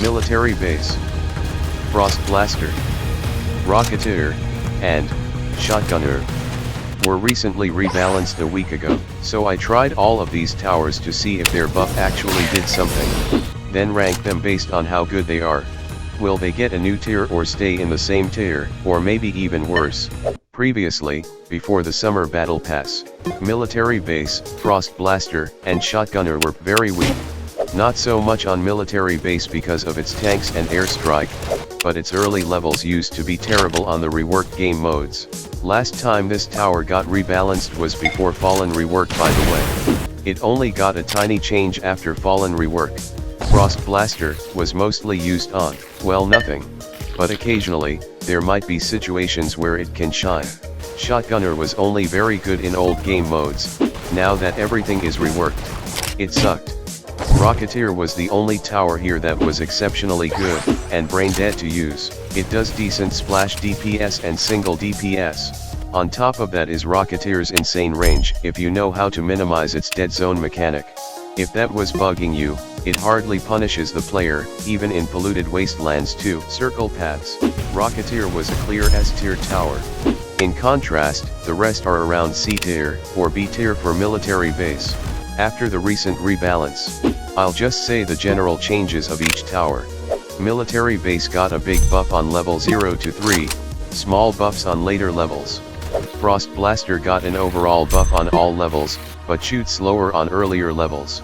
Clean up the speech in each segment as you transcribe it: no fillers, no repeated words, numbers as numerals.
Military Base, Frost Blaster, Rocketeer, and Shotgunner were recently rebalanced a week ago, so I tried all of these towers to see if their buff actually did something, then ranked them based on how good they are. Will they get a new tier or stay in the same tier, or maybe even worse? Previously, before the summer battle pass, Military Base, Frost Blaster, and Shotgunner were very weak. Not so much on Military Base because of its tanks and airstrike, but its early levels used to be terrible on the reworked game modes. Last time this tower got rebalanced was before Fallen rework, by the way. It only got a tiny change after Fallen rework. Frost Blaster was mostly used on, well, nothing. But occasionally, there might be situations where it can shine. Shotgunner was only very good in old game modes. Now that everything is reworked, it sucked. Rocketeer was the only tower here that was exceptionally good, and brain dead to use. It does decent splash DPS and single DPS. On top of that is Rocketeer's insane range if you know how to minimize its dead zone mechanic. If that was bugging you, it hardly punishes the player, even in polluted wastelands too. Circle paths. Rocketeer was a clear S tier tower. In contrast, the rest are around C tier, or B tier for Military Base. After the recent rebalance, I'll just say the general changes of each tower. Military Base got a big buff on level 0 to 3, small buffs on later levels. Frost Blaster got an overall buff on all levels, but shoots slower on earlier levels.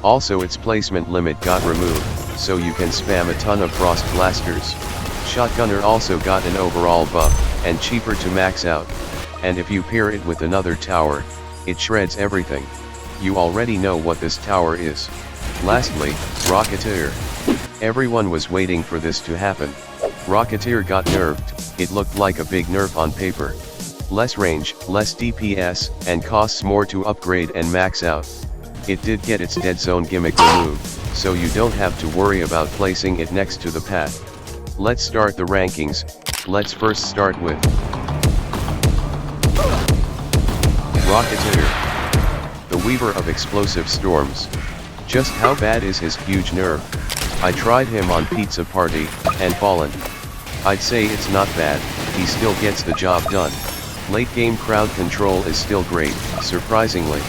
Also its placement limit got removed, so you can spam a ton of Frost Blasters. Shotgunner also got an overall buff, and cheaper to max out. And if you pair it with another tower, it shreds everything. You already know what this tower is. Lastly, Rocketeer. Everyone was waiting for this to happen. Rocketeer got nerfed. It looked like a big nerf on paper. Less range, less DPS, and costs more to upgrade and max out. It did get its dead zone gimmick removed, so you don't have to worry about placing it next to the path. Let's start the rankings. Let's first start with Rocketeer, the weaver of explosive storms. Just how bad is his huge nerf? I tried him on Pizza Party, and Fallen. I'd say it's not bad, he still gets the job done. Late game crowd control is still great, surprisingly.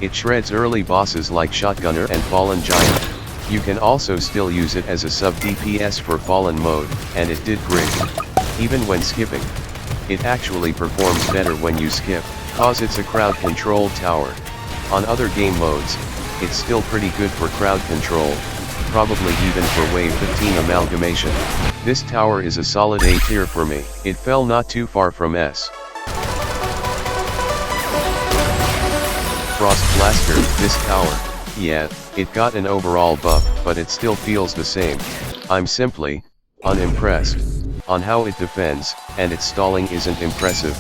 It shreds early bosses like Shotgunner and Fallen Giant. You can also still use it as a sub DPS for Fallen mode, and it did great. Even when skipping. It actually performs better when you skip, cause it's a crowd control tower. On other game modes, it's still pretty good for crowd control, probably even for Wave 15 amalgamation. This tower is a solid A tier for me. It fell not too far from S. Frost Blaster, this tower, yeah, it got an overall buff, but it still feels the same. I'm simply unimpressed on how it defends, and its stalling isn't impressive.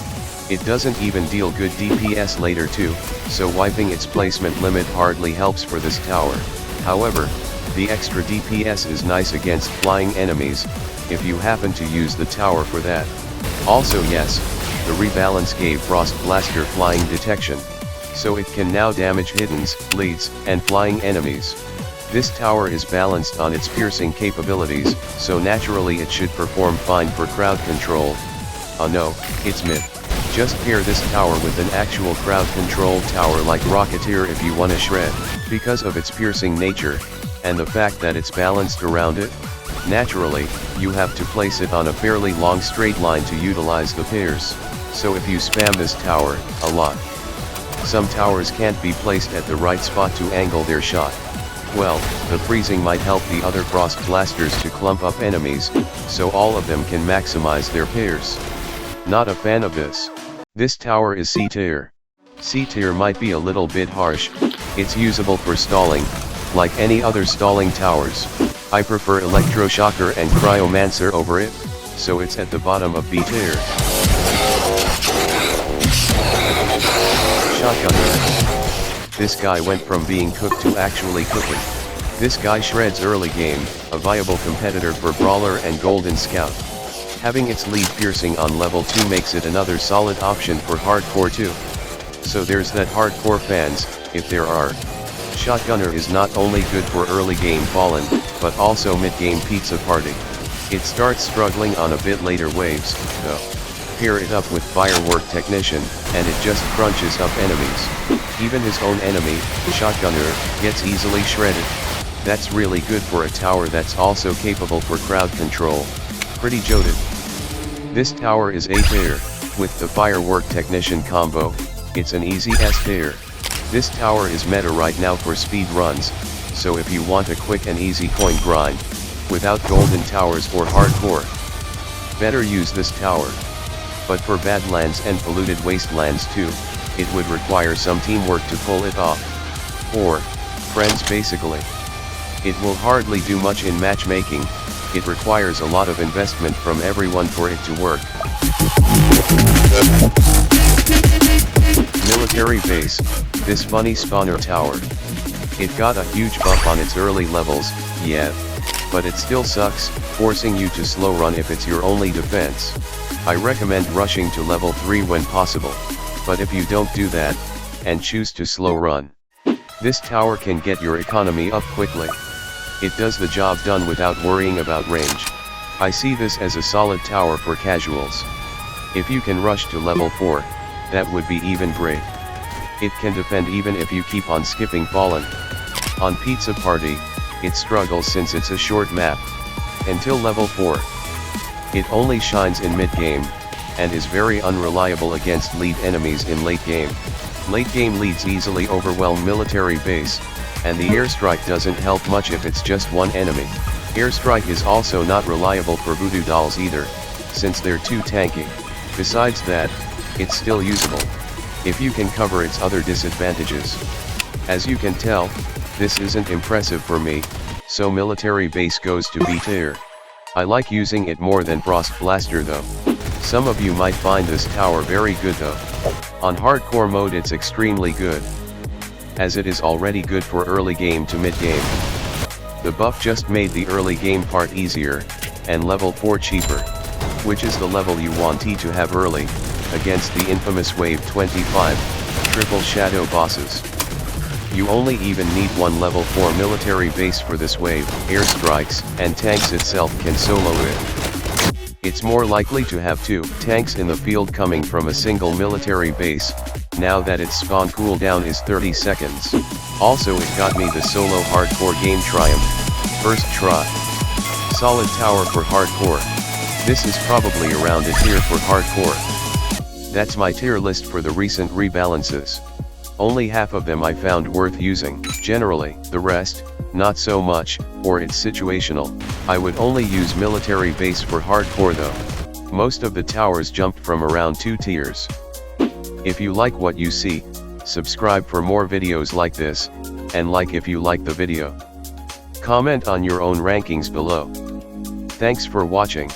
It doesn't even deal good DPS later too, so wiping its placement limit hardly helps for this tower. However, the extra DPS is nice against flying enemies, if you happen to use the tower for that. Also yes, the rebalance gave Frost Blaster flying detection, so it can now damage hiddens, leads, and flying enemies. This tower is balanced on its piercing capabilities, so naturally it should perform fine for crowd control. Oh no, it's myth. Just pair this tower with an actual crowd control tower like Rocketeer if you want to shred, because of its piercing nature, and the fact that it's balanced around it. Naturally, you have to place it on a fairly long straight line to utilize the pairs, so if you spam this tower a lot, some towers can't be placed at the right spot to angle their shot. Well, the freezing might help the other Frost Blasters to clump up enemies, so all of them can maximize their pairs. Not a fan of this. This tower is C tier. C tier might be a little bit harsh. It's usable for stalling, like any other stalling towers. I prefer Electroshocker and Cryomancer over it, so it's at the bottom of B tier. Shotgunner. This guy went from being cooked to actually cooking. This guy shreds early game, a viable competitor for Brawler and Golden Scout. Having its lead piercing on level 2 makes it another solid option for hardcore too. So there's that hardcore fans, if there are. Shotgunner is not only good for early game Fallen, but also mid-game Pizza Party. It starts struggling on a bit later waves, though. Pair it up with Firework Technician, and it just crunches up enemies. Even his own enemy, Shotgunner, gets easily shredded. That's really good for a tower that's also capable for crowd control. Pretty joded. This tower is A tier. With the Firework Technician combo, it's an easy S tier. This tower is meta right now for speed runs, so if you want a quick and easy coin grind, without golden towers or hardcore, better use this tower. But for Badlands and polluted wastelands too, it would require some teamwork to pull it off. Or, friends basically. It will hardly do much in matchmaking, it requires a lot of investment from everyone for it to work. Military Base, this funny spawner tower. It got a huge bump on its early levels, yeah. But it still sucks, forcing you to slow run if it's your only defense. I recommend rushing to level 3 when possible, but if you don't do that, and choose to slow run, this tower can get your economy up quickly. It does the job done without worrying about range. I see this as a solid tower for casuals. If you can rush to level 4, that would be even great. It can defend even if you keep on skipping Fallen. On Pizza Party, it struggles since it's a short map. Until level 4. It only shines in mid-game, and is very unreliable against lead enemies in late game. Late game leads easily overwhelm Military Base, and the airstrike doesn't help much if it's just one enemy. Airstrike is also not reliable for Voodoo Dolls either, since they're too tanky. Besides that, it's still usable, if you can cover its other disadvantages. As you can tell, this isn't impressive for me, so Military Base goes to B tier. I like using it more than Frost Blaster though. Some of you might find this tower very good though. On hardcore mode it's extremely good, as it is already good for early game to mid game. The buff just made the early game part easier, and level 4 cheaper, which is the level you want to have early, against the infamous Wave 25, triple shadow bosses. You only even need one level 4 Military Base for this wave, airstrikes, and tanks itself can solo it. It's more likely to have 2 tanks in the field coming from a single Military Base, now that its spawn cooldown is 30 seconds. Also it got me the solo hardcore game triumph, first try. Solid tower for hardcore. This is probably around a tier for hardcore. That's my tier list for the recent rebalances. Only half of them I found worth using. Generally, the rest, not so much, or it's situational. I would only use Military Base for hardcore though. Most of the towers jumped from around 2 tiers. If you like what you see, subscribe for more videos like this, and like if you like the video. Comment on your own rankings below. Thanks for watching.